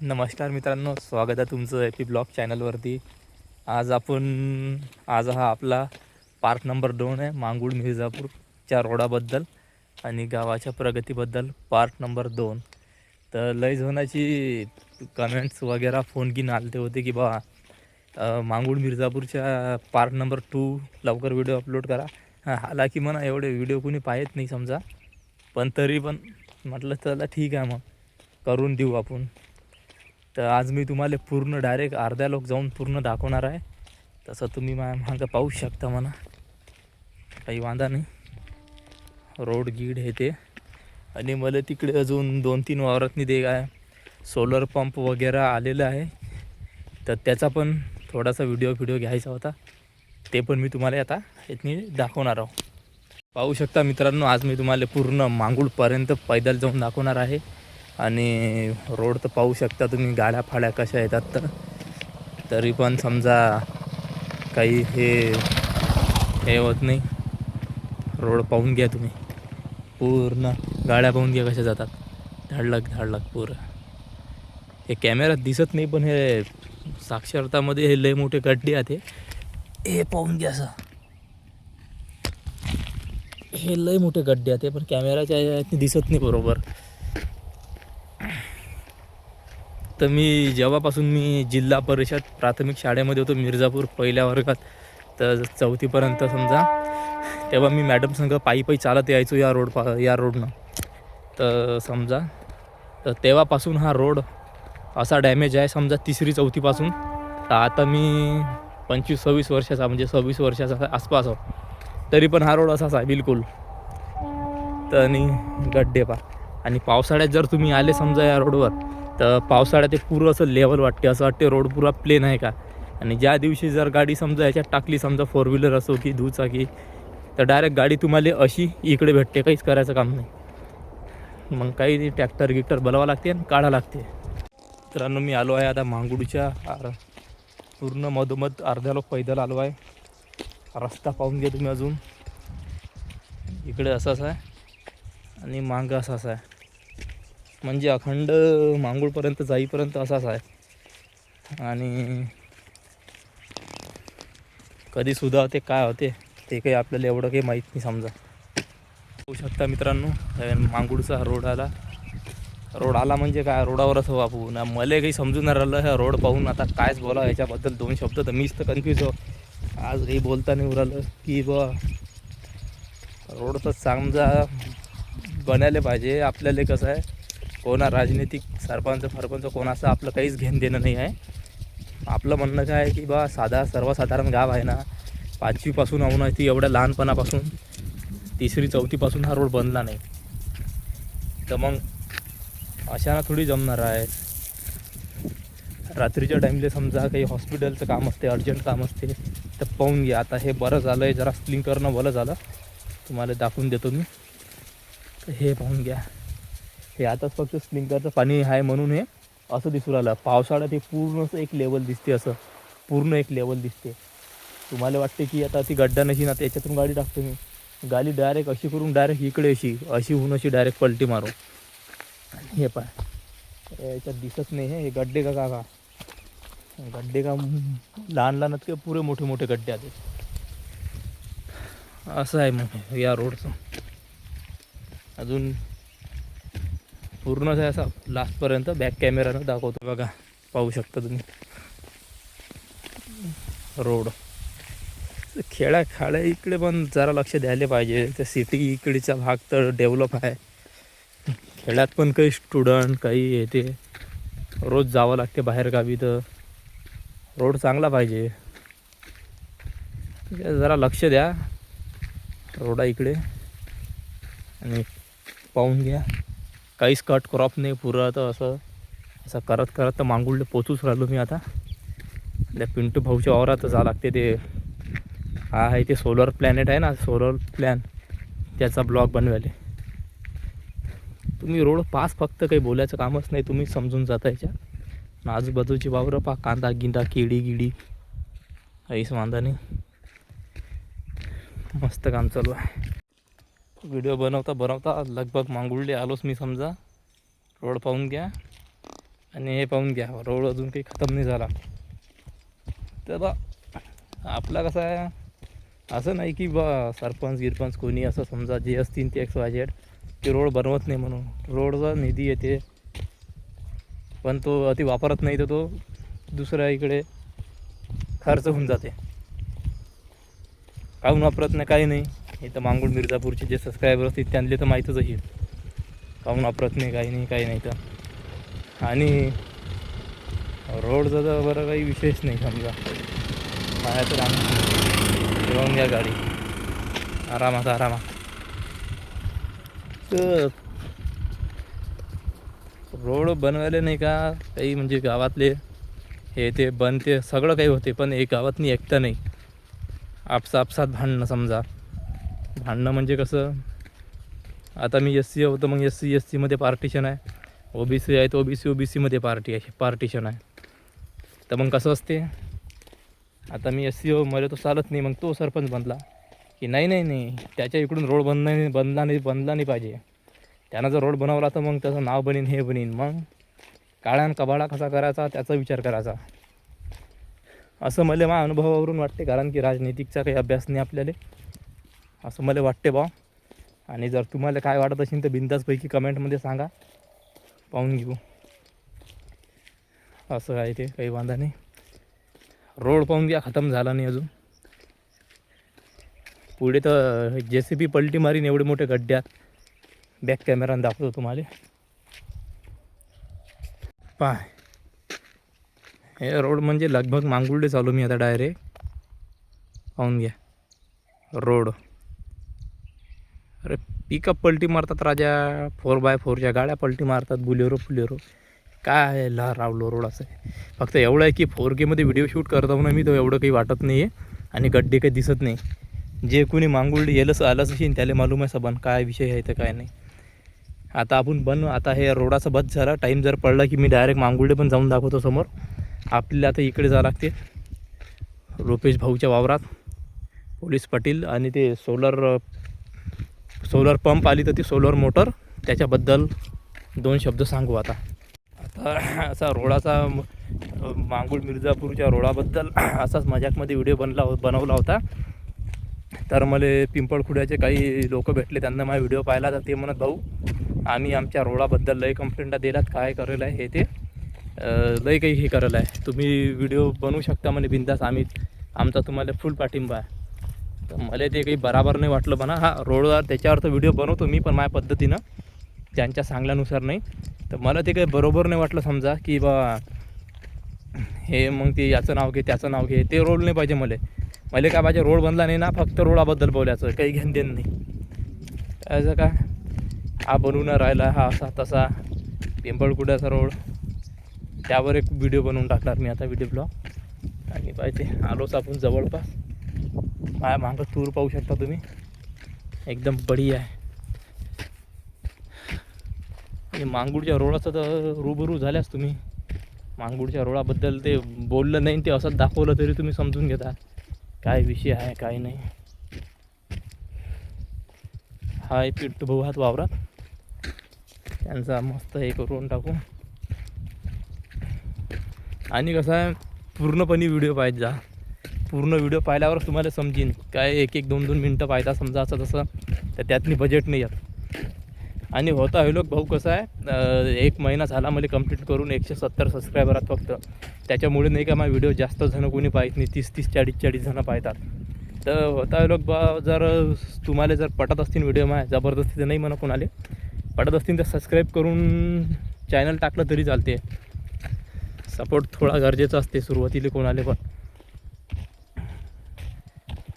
नमस्कार मित्रांनो, स्वागत आहे तुमचं एपी ब्लॉग चॅनलवरती. आज हा आपला पार्ट नंबर 2 आहे मांगूळ मिर्झापूरच्या रोडाबद्दल आणि गावाच्या प्रगतीबद्दल पार्ट नंबर 2. तर लय जणाची कमेंट्स वगैरे फोन गिन आलते होते की बा मांगूळ मिर्झापूरच्या पार्ट नंबर 2 लवकर व्हिडिओ अपलोड करा. हालाकी म्हणा एवढे व्हिडिओ कोणी पाहत नाही समजा, पण तरी पण म्हटलं चला ठीक आहे, मग करून देऊ आपण. तर आज मी तुम्हाला पूर्ण डायरेक्ट अर्ध्या लोक जाऊन पूर्ण दाखवणार आहे. तसं तुम्ही मागं पाहू शकता म्हणा, काही वांदा नाही. रोड गीड हे ते, आणि मला तिकडे अजून 2-3 वावरातनी ते काय सोलर पंप वगैरे आलेलं आहे, तर त्याचा पण थोडासा व्हिडिओ घ्यायचा होता. ते पण मी तुम्हाला आता इथनी दाखवणार आहो. पाहू शकता मित्रांनो, आज मी तुम्हाला पूर्ण मांगूळपर्यंत पैदल जाऊन दाखवणार आहे. आणि रोड तर पाहू शकता तुम्ही, गाड्या फाड्या कशा येतात. तर तरी पण समजा काही हे होत नाही. रोड पाहून घ्या तुम्ही, पूर्ण गाड्या पाहून घ्या कशा जातात, धडलक पूर्ण. हे कॅमेऱ्यात दिसत नाही, पण हे साक्षरतामध्ये हे लय मोठे गड्डे आहेत. हे पाहून घ्या असं, हे लय मोठे गड्डे आहेत, पण कॅमेराच्या दिसत नाही बरोबर. तर जेव्हापासून मी जिल्हा परिषद प्राथमिक शाळेमध्ये होतो मिर्झापूर पहिल्या वर्गात, तर 4थीपर्यंत समजा, तेव्हा मी मॅडम संग पायी चालत यायचो या रोडनं. तर समजा, तर तेव्हापासून हा रोड असा डॅमेज आहे समजा 3री-4थीपासून. तर आता मी 25-26 वर्षाचा, म्हणजे 26 वर्षाचा आसपास आहो, तरी पण हा रोड असाच आहे बिलकुल. तर आणि गड्डे पा, आणि पावसाळ्यात जर तुम्ही आले समजा या रोडवर, तर पावसाळ्यात ते पुरं असं लेवल वाटते, असं वाटते रोड पुरा प्लेन आहे का. आणि ज्या दिवशी जर गाडी समजा याच्यात टाकली, समजा 4 व्हीलर असो की दुचाकी, तर डायरेक्ट गाडी तुम्हाला अशी इकडे भेटते, काहीच करायचं काम नाही. मग काही ट्रॅक्टर गिक्टर बोलावं लागते आणि काढा लागते. मित्रांनो, मी आलो आहे आता मांगूळच्या पूर्ण मधोमध अर्ध्या लोक पैदल आलो आहे. रस्ता पाहून घ्या तुम्ही, अजून इकडे असाच आहे आणि मागं असाच आहे, म्हणजे अखंड मांगूळपर्यंत जाईपर्यंत असाच आहे. आणि कधी सुद्धा होते काय होते ते काही आपल्याला एवढं काही माहीत नाही समजा. होऊ शकता मित्रांनो, मांगूळचा रोड आला म्हणजे काय, रोडावरच हो आपण. मला काही समजून राहिलं ह्या रोड पाहून आता कायच बोला याच्याबद्दल 2 शब्द. तर मीच तर कन्फ्यूज हो आज, काही बोलता नाही उरालं की बा रोड तर समजा बनायला पाहिजे. आपल्याला कसं आहे, कोणा राजनीतिक सरपंच कोणाचं आपलं काहीच घेणं देणं नाही आहे. आपलं म्हणणं काय आहे की बा सर्वसाधारण गाव आहे ना, 5वीपासून आहो ना, ती एवढ्या लहानपणापासून 3री-4थीपासून हा रोड बनला नाही, तर मग अशानं थोडी जमणार आहे. रात्रीच्या टाईमला समजा काही हॉस्पिटलचं काम असते, अर्जंट काम असते, तर पाहून घ्या. आता हे बरं झालं आहे, जरा स्प्लिंग करणं बरं झालं, तुम्हाला दाखवून देतो मी. तर हे पाहून घ्या, हे आताच फक्त स्प्लिंकरचं पाणी आहे म्हणून हे असं दिसून राहिलं. पावसाळ्यात हे पूर्ण असं एक लेवल दिसते, असं पूर्ण एक लेवल दिसते. तुम्हाला वाटते की आता ती गड्डा नशी ना, त्याच्यातून गाडी टाकतो मी, गाडी डायरेक्ट अशी करून डायरेक्ट इकडे अशी होऊन अशी डायरेक्ट पलटी मारू. हे पाय, याच्यात दिसत नाही हे गड्डे का गड्डे का लहान का पुरे मोठे गड्डे आहेत. असं आहे मग या रोडचं. अजून पूर्णच आहे असं लास्टपर्यंत बॅक कॅमेरानं दाखवतो बघा, पाहू शकता तुम्ही रोड. खेड्या इकडे पण जरा लक्ष द्यायला पाहिजे. त्या सिटी इकडचा भाग तर डेव्हलप आहे, खेड्यात पण काही स्टुडंट काही येते, रोज जावं लागते बाहेरगावी, तर रोड चांगला पाहिजे. जरा लक्ष द्या रोडा इकडे, आणि पाहून घ्या. काहीच कट क्रॉप नाही पुरं. तर असं करत तर मांगूळला पोचूच राहिलो मी आता. त्या पिंटू भाऊच्या वावरात जावं लागते. ते हा आहे ते सोलर प्लॅनेट आहे ना, सोलर प्लॅन, त्याचा ब्लॉग बनवायला. तुम्ही रोड पास, फक्त काही बोलायचं कामच नाही, तुम्ही समजून जाता याच्यात. आजूबाजूची वावरं पा, कांदा गिंदा केळी काहीच वांदा नाही, मस्त काम चालू आहे. व्हिडिओ बनवता लगभग मांगुळले आलोच मी समजा. रोड पाहून घ्या, आणि हे पाहून घ्या, रोड अजून काही खतम नाही झाला. तर बा आपला कसं आहे, असं नाही की बा सरपंच गिरपंच कोणी असं समजा जे असतील ते XYZ ते रोड बनवत नाही म्हणून. रोडचा निधी येते पण तो अति वापरत नाही, तर तो दुसऱ्या इकडे खर्च होऊन जाते. काहून वापरत नाही काही नाही. इथं मांगूळ मिर्झापूरचे जे सबस्क्रायबर असतील त्यांना तर माहीतच आहे काहून वापरत नाही, काही नाही तर. आणि रोडचा तर बरं काही विशेष नाही समजा. माझ्या तर घेऊन घ्या गाडी आरामात. तर रोड बनवायला नाही का काही म्हणजे गावातले हे ते बनते सगळं काही होते, पण एक गावातनी एकता नाही. आपसात भांडणं समजा. भांडणं म्हणजे कसं, आता मी SC होतं, मग SC मध्ये पार्टिशन आहे. OBC आहे तर OBC मध्ये पार्टिशन आहे. तर मग कसं असते, आता मी SC मला तो चालत नाही, मग तो सरपंच बनला की नाही त्याच्या इकडून रोड बनला नाही पाहिजे. त्यानं जर रोड बनवला तर मग त्याचं नाव बनीन, हे बनीन. मग काळ्यान कबाडा कसा करायचा त्याचा विचार करायचा. असं मला माझ्या अनुभवावरून वाटते, कारण की राजनीतिकचा काही अभ्यास नाही आपल्याला, असं मला वाटते बा. आणि जर तुम्हाला काय वाटत असेल तर बिंदासपैकी कमेंटमध्ये सांगा, पाहून घेऊ. असं आहे ते, काही वांधा नाही. रोड पाहून घ्या, खतम झाला नाही अजून. पुढे तर JCB पलटी मारीन एवढे मोठे गड्ड्यात. बॅक कॅमेरानं दाखवतो तुम्हाला. पाय हे रोड म्हणजे लगभग मांगुर्डे चालू मी आता डायरेक्ट. पाहून घ्या रोड. अरे पिकअप पलटी मारतात राजा, 4x4च्या गाड्या पलटी मारतात, बुलेरो काय रावलो रोड असं आहे. फक्त एवढं आहे की 4K मध्ये व्हिडिओ शूट करतो ना मी, तर एवढं काही वाटत नाही आहे आणि गड्डे काही दिसत नाही. जे कोणी मांगुर्डे येलच आलंच असेल त्याला मालूम आहे सबन काय विषय आहे तर काय नाही. आता आपण आता हे रोडाचा बस झाला. टाईम जर पडला की मी डायरेक्ट मांगुर्डे पण जाऊन दाखवतो समोर. आपल्याला आता इकडे जावं लागते रुपेश भाऊच्या वावरात. पोलीस पाटील आणि ते सोलर पंप आली तर ती सोलर मोटर, त्याच्याबद्दल 2 शब्द सांगू. आता असा रोडाचा मांगुळ मिर्झापूरच्या रोडाबद्दल असाच मजाकमध्ये व्हिडिओ बनवला होता. तर मला पिंपळखुड्याचे काही लोक भेटले, त्यांना माझा व्हिडिओ पाहिला. तर ते म्हणत, भाऊ आम्ही आमच्या रोडाबद्दल लय कंप्लेंटा दिल्यात, काय करेल आहे हे ते लय काही हे करेल आहे, तुम्ही व्हिडिओ बनवू शकता म्हणे बिंदास, आमचा तुम्हाला फुल पाठिंबा आहे. तर मला ते काही बराबर नाही वाटलं म्हणा. हा रोडवर त्याच्यावर तर व्हिडिओ बनवतो मी, पण माझ्या पद्धतीनं, त्यांच्या सांगल्यानुसार नाही. तर मला ते काही बरोबर नाही वाटलं समजा की बा हे मग ते याचं नाव घे त्याचं नाव घे, ते रोड नाही पाहिजे मला काय पाहिजे, रोड बनला नाही ना, फक्त रोडाबद्दल बोलायचं, काही घेणं देणं नाही. त्याचं काय हा बनवून राहिला, हा असा तसा पिंपळखुड्याचा रोड, त्यावर एक व्हिडिओ बनवून टाकणार मी आता, व्हिडिओ ब्लॉग. आणि पाहिजे आलोच आपण जवळपास. माझ्या मागं तूर पाहू शकता तुम्ही, एकदम बढिया आहे. आणि मांगुळच्या रोडाचं तर रूबरू झाल्यास तुम्ही. मांगुळच्या रोडाबद्दल ते बोललं नाही, ते असंच दाखवलं तरी तुम्ही समजून घेता काय विषय आहे काय नाही. हा पिट्टू भाऊ हात वावरात, त्यांचा मस्त हे करून टाकू. आणि कसं आहे, पूर्णपणे व्हिडिओ पाहिजे जा. पूर्ण व्हिडिओ पाहिल्यावरच तुम्हाला समजेन. काय 1-2 मिनटं पाहिजे समजा असं तसं, तर त्यातनी बजेट नाही येत. आणि होता हे लोक भाऊ कसं आहे, 1 महिना झाला मला कंप्लीट करून, 170 सबस्क्रायबर आहेत फक्त. त्याच्यामुळे नाही का माझा व्हिडिओ जास्त जणं कोणी पाहत नाही, 30-30, 40-40 जणं पाहतात. तर होता हे लोक जर तुम्हाला जर पटत असतील व्हिडिओ माझ्या, जबरदस्ती तर नाही म्हणा कोणाले, पटत असतील तर सबस्क्राईब करून चॅनल टाकलं तरी चालते. सपोर्ट थोडा गरजेचा असते सुरुवातीला कोणाले पण.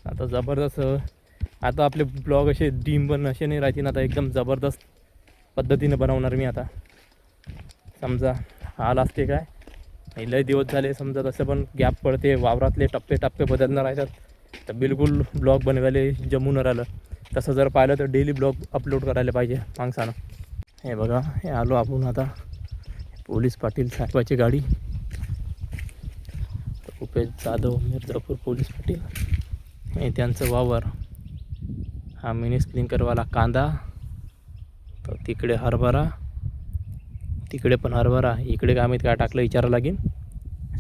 आता जबरदस्त, आता आपले ब्लॉग असे डीम पण असे नाही राहतील, आता एकदम जबरदस्त पद्धतीने बनवणार मी आता. समजा हाल असते काय, लय दिवस झाले समजा, तसं पण गॅप पडते, वावरातले टप्पे बदलणार आहेत, तर बिलकुल ब्लॉग बनवायला जमून राहिलं. तसं जर पाहिलं तर डेली ब्लॉग अपलोड करायला पाहिजे माणसानं. हे बघा, हे आलो आपण आता पोलीस पाटील साहेबाची गाडी, रुपेश जाधव मिर्झापूर पोलीस पाटील, हे त्यांचं वावर. हा मिनी स्प्रिंकलरवाला कांदा, तर तिकडे हरभरा, तिकडे पण हरभरा, इकडे काय माहीत काय टाकलं विचारावं लागेल.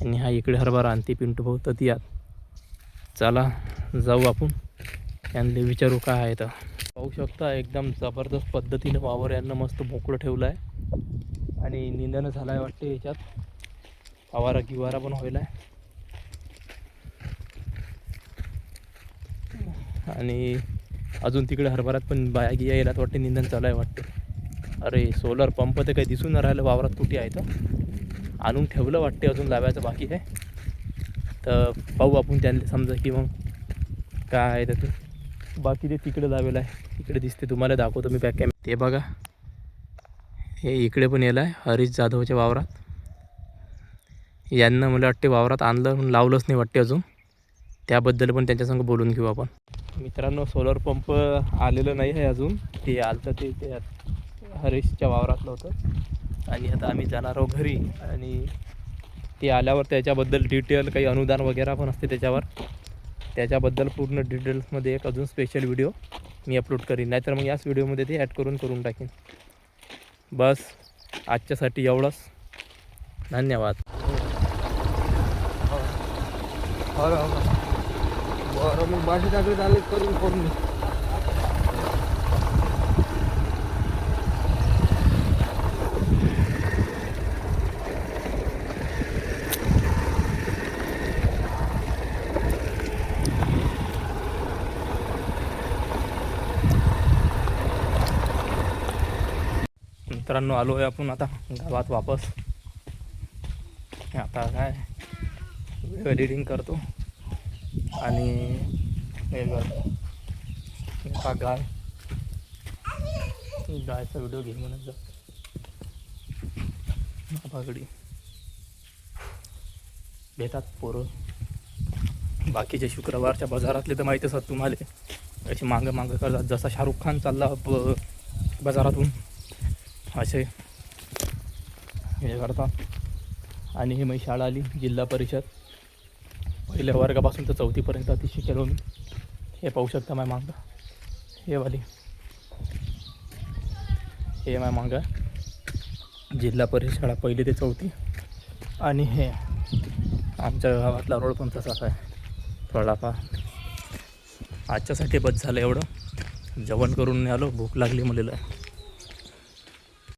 आणि हा इकडे हरभरा आणि ते पिंटू भाऊ तर ती आत. चला जाऊ आपण यांना विचारू काय आहे. तर पाहू शकता एकदम जबरदस्त पद्धतीने वावर यांना मस्त मोकळं ठेवलं आहे. आणि निंदणं झालं आहे वाटते याच्यात, फवारा गिवारा पण व्हायला आहे. आणि अजून तिकडे हरभऱ्यात पण बाया गिया यायला वाटते, निंदन चालू आहे वाटते. अरे सोलर पंप तर काही दिसून न राहिलं वावरात कुठे आहे. तर आणून ठेवलं वाटते, अजून लावायचं बाकी आहे. तर पाहू आपण त्यांना समजा की मग काय आहे. तर ते बाकी ते तिकडे लावेलं आहे, तिकडे दिसते तुम्हाला दाखवतो मी बॅक कॅमेरा. ते बघा हे इकडे पण येलं आहे हरीश जाधवच्या वावरात. यांना मला वाटते वावरात आणलं पण लावलंच नाही वाटते अजून, त्याबद्दल पण त्यांच्यासंग बोलून घेऊ आपण. मित्रांनो सोलर पंप आलेलं नाही आहे अजून, ते आलं तर ते हरीशच्या वावरातलं होतं. आणि आता आम्ही जाणार आहोत घरी, आणि ते आल्यावर त्याच्याबद्दल डिटेल काही अनुदान वगैरे पण असते त्याच्याबद्दल पूर्ण डिटेल्समध्ये एक अजून स्पेशल व्हिडिओ मी अपलोड करीन. नाहीतर मग याच व्हिडिओमध्ये ते ॲड करून टाकीन. बस आजच्यासाठी एवढंच, धन्यवाद. बरं मग बाशी टाकले आले करून फोन. मित्रांनो आलो आहे आपण आता गावात वापस. आता काय व्हिडिओ एडिटिंग करतो आणि हे करतो. हा गायचा व्हिडिओ घेईन म्हणत जातो. बागडी भेटात पोरं बाकीचे शुक्रवारच्या बाजारातले तर माहीतच असतात तुम्हाला, असे मागं करतात. जसा शाहरुख खान चालला बाजारातून असे हे करतात. आणि हे मी शाळा आली जिल्हा परिषद, पहिल्या वर्गापासून तर 4थीपर्यंत ती शिकेलो मी. हे पाहू शकता माय मागं, हे वाली हे माय मागं जिल्हा परिषद शाळा 1ली ते 4थी. आणि हे आमच्या गावातला रोड पण तसाच आहे थोडाफार. आजच्यासाठी बस झालं एवढं. जेवण करून आलो, भूक लागली मला.